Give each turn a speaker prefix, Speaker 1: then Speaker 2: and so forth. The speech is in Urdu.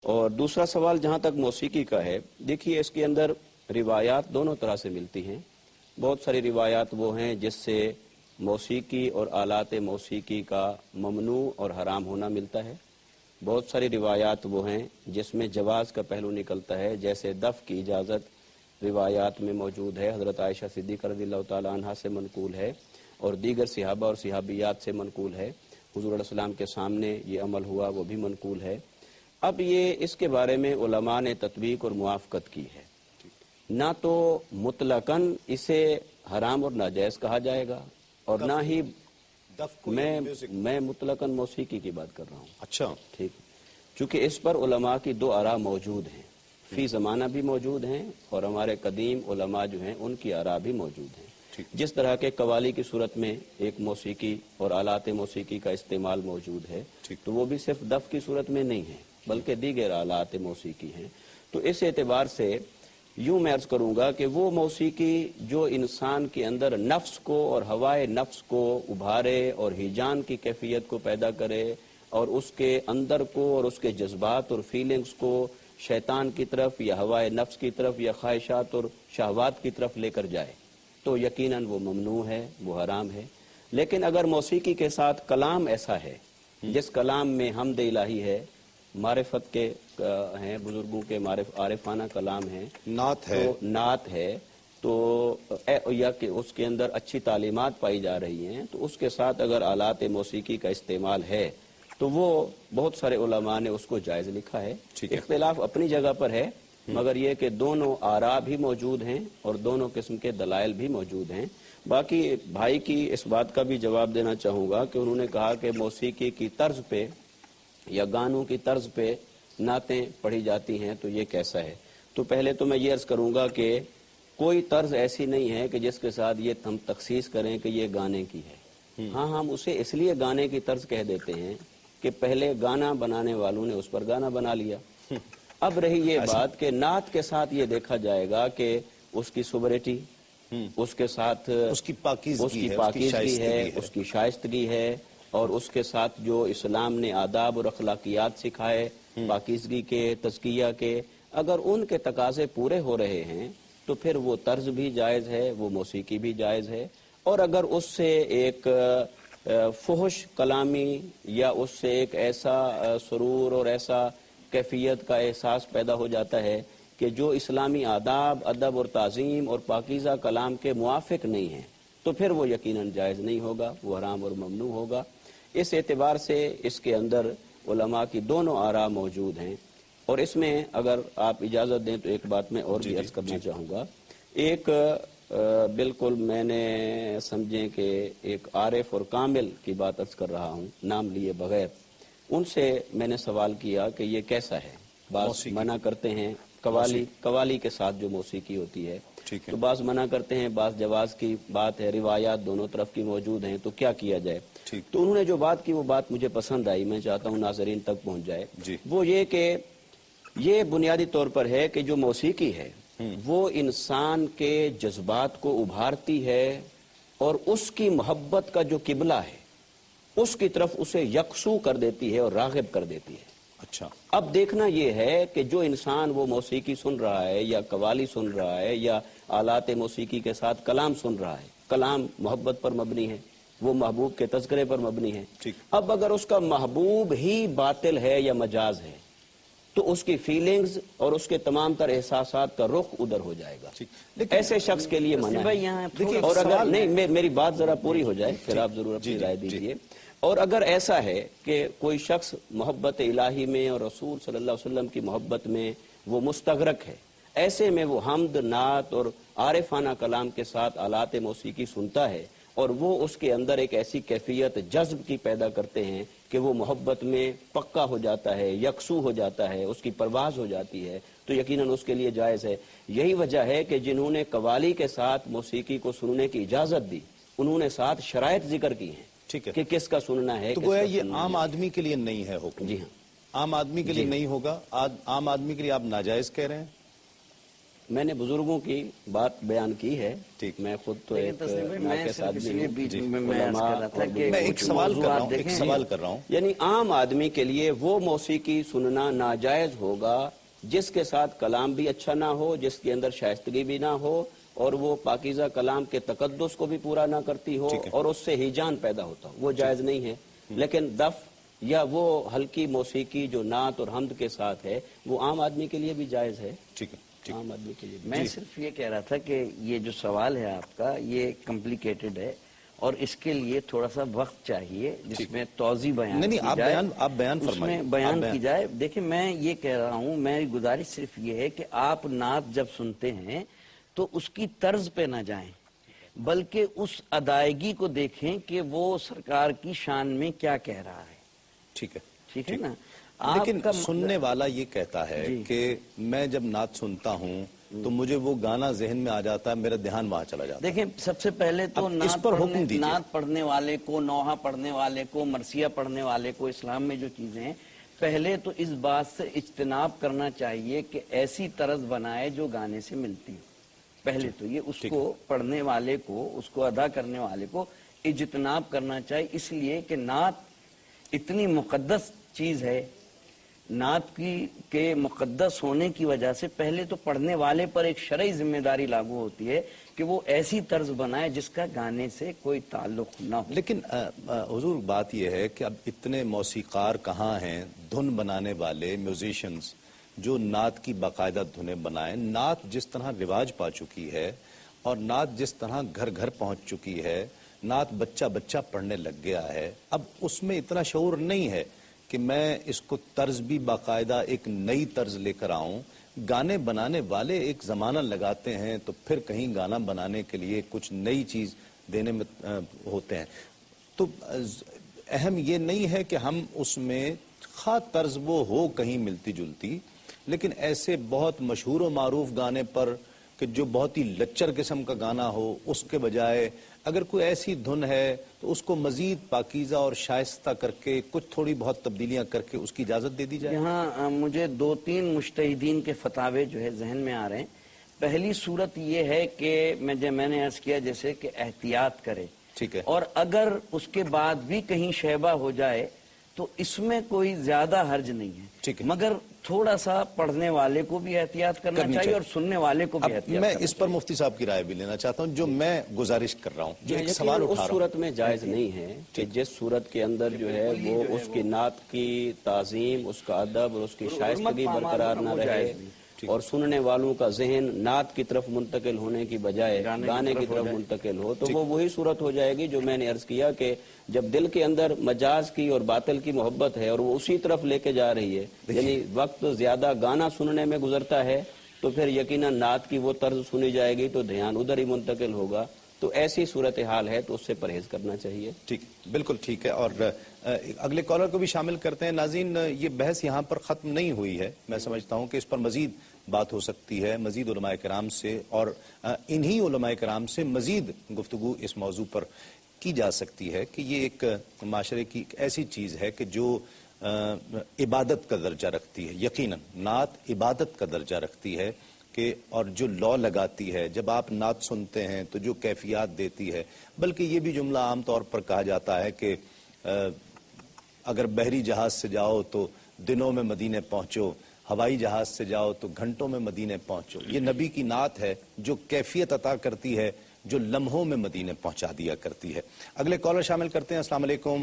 Speaker 1: اور دوسرا سوال جہاں تک موسیقی کا ہے، دیکھیے اس کے اندر روایات دونوں طرح سے ملتی ہیں۔ بہت ساری روایات وہ ہیں جس سے موسیقی اور آلات موسیقی کا ممنوع اور حرام ہونا ملتا ہے، بہت ساری روایات وہ ہیں جس میں جواز کا پہلو نکلتا ہے، جیسے دف کی اجازت روایات میں موجود ہے، حضرت عائشہ صدیقہ رضی اللہ تعالی عنہ سے منقول ہے اور دیگر صحابہ اور صحابیات سے منقول ہے، حضور علیہ السلام کے سامنے یہ عمل ہوا وہ بھی منقول ہے۔ اب یہ اس کے بارے میں علماء نے تطبیق اور موافقت کی ہے، نہ تو مطلقاً اسے حرام اور ناجائز کہا جائے گا اور نہ ہی میں مطلقاً موسیقی کی بات کر رہا ہوں۔
Speaker 2: اچھا
Speaker 1: ٹھیک، چونکہ اس پر علماء کی دو آراء موجود ہیں، فی زمانہ بھی موجود ہیں اور ہمارے قدیم علماء جو ہیں ان کی آراء بھی موجود ہیں۔ جس طرح کے قوالی کی صورت میں ایک موسیقی اور آلات موسیقی کا استعمال موجود ہے، تو وہ بھی صرف دف کی صورت میں نہیں ہے بلکہ دیگر آلات موسیقی ہیں۔ تو اس اعتبار سے یوں میں عرض کروں گا کہ وہ موسیقی جو انسان کے اندر نفس کو اور ہوائے نفس کو ابھارے اور ہیجان کی کیفیت کو پیدا کرے اور اس کے اندر کو اور اس کے جذبات اور فیلنگز کو شیطان کی طرف یا ہوائے نفس کی طرف یا خواہشات اور شہوات کی طرف لے کر جائے، تو یقیناً وہ ممنوع ہے، وہ حرام ہے۔ لیکن اگر موسیقی کے ساتھ کلام ایسا ہے جس کلام میں حمد الہی ہے، معرفت کے ہیں، بزرگوں کے عارفانہ کلام ہیں، نعت ہے تو یا کہ اس کے اندر اچھی تعلیمات پائی جا رہی ہیں، تو اس کے ساتھ اگر آلات موسیقی کا استعمال ہے تو وہ بہت سارے علماء نے اس کو جائز لکھا ہے۔ اختلاف اپنی جگہ پر ہے، مگر یہ کہ دونوں آراء بھی موجود ہیں اور دونوں قسم کے دلائل بھی موجود ہیں۔ باقی بھائی کی اس بات کا بھی جواب دینا چاہوں گا کہ انہوں نے کہا کہ موسیقی کی طرز پہ یا گانوں کی طرز پہ نعتیں پڑھی جاتی ہیں تو یہ کیسا ہے؟ تو پہلے تو میں یہ عرض کروں گا کہ کوئی طرز ایسی نہیں ہے کہ جس کے ساتھ یہ ہم تخصیص کریں کہ یہ گانے کی ہے۔ ہاں، ہم اسے اس لیے گانے کی طرز کہہ دیتے ہیں کہ پہلے گانا بنانے والوں نے اس پر گانا بنا لیا۔ اب رہی یہ بات کہ نعت کے ساتھ یہ دیکھا جائے گا کہ اس کی سوبریٹی، اس کے ساتھ اس کی پاکیزگی ہے، اس کی شائستگی ہے، اور اس کے ساتھ جو اسلام نے آداب اور اخلاقیات سکھائے پاکیزگی کے، تزکیہ کے، اگر ان کے تقاضے پورے ہو رہے ہیں تو پھر وہ طرز بھی جائز ہے، وہ موسیقی بھی جائز ہے۔ اور اگر اس سے ایک فحش کلامی یا اس سے ایک ایسا سرور اور ایسا کیفیت کا احساس پیدا ہو جاتا ہے کہ جو اسلامی آداب، ادب اور تعظیم اور پاکیزہ کلام کے موافق نہیں ہیں، تو پھر وہ یقیناً جائز نہیں ہوگا، وہ حرام اور ممنوع ہوگا۔ اس اعتبار سے اس کے اندر علماء کی دونوں آراء موجود ہیں۔ اور اس میں اگر آپ اجازت دیں تو ایک بات میں اور بھی عرض کرنا چاہوں گا۔ ایک بالکل میں نے سمجھیں کہ ایک عارف اور کامل کی بات عرض کر رہا ہوں نام لیے بغیر، ان سے میں نے سوال کیا کہ یہ کیسا ہے؟ بعض منع کرتے ہیں قوالی کے ساتھ جو موسیقی ہوتی ہے، تو بعض منع کرتے ہیں، بعض جواز کی بات ہے، روایات دونوں طرف کی موجود ہیں، تو کیا کیا جائے؟ تو انہوں نے جو بات کی وہ بات مجھے پسند آئی، میں چاہتا ہوں ناظرین تک پہنچ جائے۔ وہ یہ کہ یہ بنیادی طور پر ہے کہ جو موسیقی ہے وہ انسان کے جذبات کو ابھارتی ہے اور اس کی محبت کا جو قبلہ ہے اس کی طرف اسے یکسو کر دیتی ہے اور راغب کر دیتی ہے۔ اچھا، اب دیکھنا یہ ہے کہ جو انسان وہ موسیقی سن رہا ہے یا قوالی سن رہا ہے یا آلات موسیقی کے ساتھ کلام سن رہا ہے، کلام محبت پر مبنی ہے، وہ محبوب کے تذکرے پر مبنی ہے۔ اب اگر اس کا محبوب ہی باطل ہے یا مجاز ہے تو اس کی فیلنگز اور اس کے تمام تر احساسات کا رخ ادھر ہو جائے گا۔ ایسے شخص کے لیے منع ہے۔ اور اگر نہیں، میری بات ذرا پوری ہو جائے پھر آپ ضرور اپنی رائے دیجیے۔ اور اگر ایسا ہے کہ کوئی شخص محبت الہی میں اور رسول صلی اللہ علیہ وسلم کی محبت میں وہ مستغرق ہے، ایسے میں وہ حمد، نعت اور عارفانہ کلام کے ساتھ آلات موسیقی سنتا ہے اور وہ اس کے اندر ایک ایسی کیفیت جذب کی پیدا کرتے ہیں کہ وہ محبت میں پکا ہو جاتا ہے، یکسو ہو جاتا ہے، اس کی پرواز ہو جاتی ہے، تو یقیناً اس کے لیے جائز ہے۔ یہی وجہ ہے کہ جنہوں نے قوالی کے ساتھ موسیقی کو سننے کی اجازت دی انہوں نے ساتھ شرائط ذکر کی ہیں کہ کس کا سننا ہے۔
Speaker 2: تو گویا یہ عام آدمی کے لیے نہیں ہے حکم؟
Speaker 1: جی ہاں،
Speaker 2: عام آدمی کے لیے نہیں ہوگا، عام آدمی کے لیے آپ ناجائز کہہ رہے ہیں؟
Speaker 1: میں نے بزرگوں کی بات بیان کی ہے، میں خود تو ایک ناقص آدمی ہوں،
Speaker 2: میں ایک سوال کر رہا ہوں،
Speaker 1: یعنی عام آدمی کے لیے وہ موسیقی سننا ناجائز ہوگا جس کے ساتھ کلام بھی اچھا نہ ہو، جس کے اندر شائستگی بھی نہ ہو، اور وہ پاکیزہ کلام کے تقدس کو بھی پورا نہ کرتی ہو اور اس سے ہیجان پیدا ہوتا ہو، وہ جائز نہیں ہے۔ لیکن دف یا وہ ہلکی موسیقی جو نعت اور حمد کے ساتھ ہے وہ عام آدمی کے لیے بھی جائز ہے۔ عام آدمی کے لیے
Speaker 3: میں صرف یہ کہہ رہا تھا کہ یہ جو سوال ہے آپ کا یہ کمپلیکیٹڈ ہے اور اس کے لیے تھوڑا سا وقت چاہیے جس میں توضیح بیان کی جائے،
Speaker 2: آپ بیان
Speaker 3: اس میں بیان کی جائے۔ دیکھیں میں یہ کہہ رہا ہوں، میری گزارش صرف یہ ہے کہ آپ نعت جب سنتے ہیں تو اس کی طرز پہ نہ جائیں، بلکہ اس ادائیگی کو دیکھیں کہ وہ سرکار کی شان میں کیا کہہ رہا ہے۔ ٹھیک ہے نا؟
Speaker 2: لیکن سننے والا یہ کہتا ہے کہ میں جب نعت سنتا ہوں تو مجھے وہ گانا ذہن میں آ جاتا ہے، میرا دھیان وہاں چلا جاتا ہے۔
Speaker 3: دیکھیں سب سے پہلے تو نعت پڑھنے والے کو، نوحہ پڑھنے والے کو، مرثیہ پڑھنے والے کو اسلام میں جو چیزیں ہیں، پہلے تو اس بات سے اجتناب کرنا چاہیے کہ ایسی طرز بنائے جو گانے سے ملتی ہو۔ پہلے تو یہ اس کو پڑھنے والے کو، اس کو ادا کرنے والے کو اجتناب کرنا چاہیے، اس لیے کہ نعت اتنی مقدس چیز ہے، نعت کے مقدس ہونے کی وجہ سے پہلے تو پڑھنے والے پر ایک شرعی ذمہ داری لاگو ہوتی ہے کہ وہ ایسی طرز بنائے جس کا گانے سے کوئی تعلق نہ ہو۔
Speaker 2: لیکن حضور بات یہ ہے کہ اب اتنے موسیقار کہاں ہیں، دھن بنانے والے میوزیشنز جو نعت کی باقاعدہ دھنیں بنائیں۔ نعت جس طرح رواج پا چکی ہے اور نعت جس طرح گھر گھر پہنچ چکی ہے، نعت بچہ بچہ پڑھنے لگ گیا ہے، اب اس میں اتنا شعور نہیں ہے کہ میں اس کو طرز بھی باقاعدہ ایک نئی طرز لے کر آؤں۔ گانے بنانے والے ایک زمانہ لگاتے ہیں تو پھر کہیں گانا بنانے کے لیے کچھ نئی چیز دینے میں ہوتے ہیں، تو اہم یہ نہیں ہے کہ ہم اس میں خواہ طرز وہ ہو کہیں ملتی جلتی، لیکن ایسے بہت مشہور و معروف گانے پر کہ جو بہت ہی لچر قسم کا گانا ہو، اس کے بجائے اگر کوئی ایسی دھن ہے تو اس کو مزید پاکیزہ اور شائستہ کر کے کچھ تھوڑی بہت تبدیلیاں کر کے اس کی اجازت دے دی جائے۔
Speaker 3: یہاں مجھے 2-3 مجتہدین کے فتاوے جو ہے ذہن میں آ رہے ہیں۔ پہلی صورت یہ ہے کہ میں نے عرض کیا جیسے کہ احتیاط کرے، اور اگر اس کے بعد بھی کہیں شیبہ ہو جائے تو اس میں کوئی زیادہ حرج نہیں ہے، مگر تھوڑا سا پڑھنے والے کو بھی احتیاط کرنا چاہیے اور سننے والے کو بھی احتیاط
Speaker 2: میں اس پر مفتی صاحب کی رائے بھی لینا چاہتا ہوں، جو میں گزارش کر رہا ہوں، جو ایک سوال اٹھا رہا ہوں۔
Speaker 1: اس صورت میں جائز نہیں ہے کہ جس صورت کے اندر جو ہے وہ اس کی نعت کی تعظیم، اس کا ادب اور اس کی شائستگی برقرار نہ رہے اور سننے والوں کا ذہن نعت کی طرف منتقل ہونے کی بجائے گانے کی طرف منتقل ہو، تو وہ وہی صورت ہو جائے گی جو میں نے عرض کیا کہ جب دل کے اندر مجاز کی اور باطل کی محبت ہے اور وہ اسی طرف لے کے جا رہی ہے، یعنی وقت زیادہ گانا سننے میں گزرتا ہے، تو پھر یقیناً نعت کی وہ طرز سنی جائے گی تو دھیان ادھر ہی منتقل ہوگا، تو ایسی صورتحال ہے تو اس سے پرہیز کرنا چاہیے۔
Speaker 2: ٹھیک، بالکل ٹھیک ہے، اور اگلے کالر کو بھی شامل کرتے ہیں۔ ناظرین، یہ بحث یہاں پر ختم نہیں ہوئی ہے، میں سمجھتا ہوں کہ اس پر مزید بات ہو سکتی ہے، مزید علماء کرام سے اور انہی علماء کرام سے مزید گفتگو اس موضوع پر کی جا سکتی ہے کہ یہ ایک معاشرے کی ایسی چیز ہے کہ جو عبادت کا درجہ رکھتی ہے۔ یقیناً نعت عبادت کا درجہ رکھتی ہے کہ اور جو لو لگاتی ہے، جب آپ نعت سنتے ہیں تو جو کیفیات دیتی ہے، بلکہ یہ بھی جملہ عام طور پر کہا جاتا ہے کہ اگر بحری جہاز سے جاؤ تو دنوں میں مدینے پہنچو، ہوائی جہاز سے جاؤ تو گھنٹوں میں مدینے پہنچو۔ یہ نبی کی نعت ہے جو کیفیت عطا کرتی ہے، جو لمحوں میں مدینے پہنچا دیا کرتی ہے۔ اگلے کالر شامل کرتے ہیں۔ السلام علیکم۔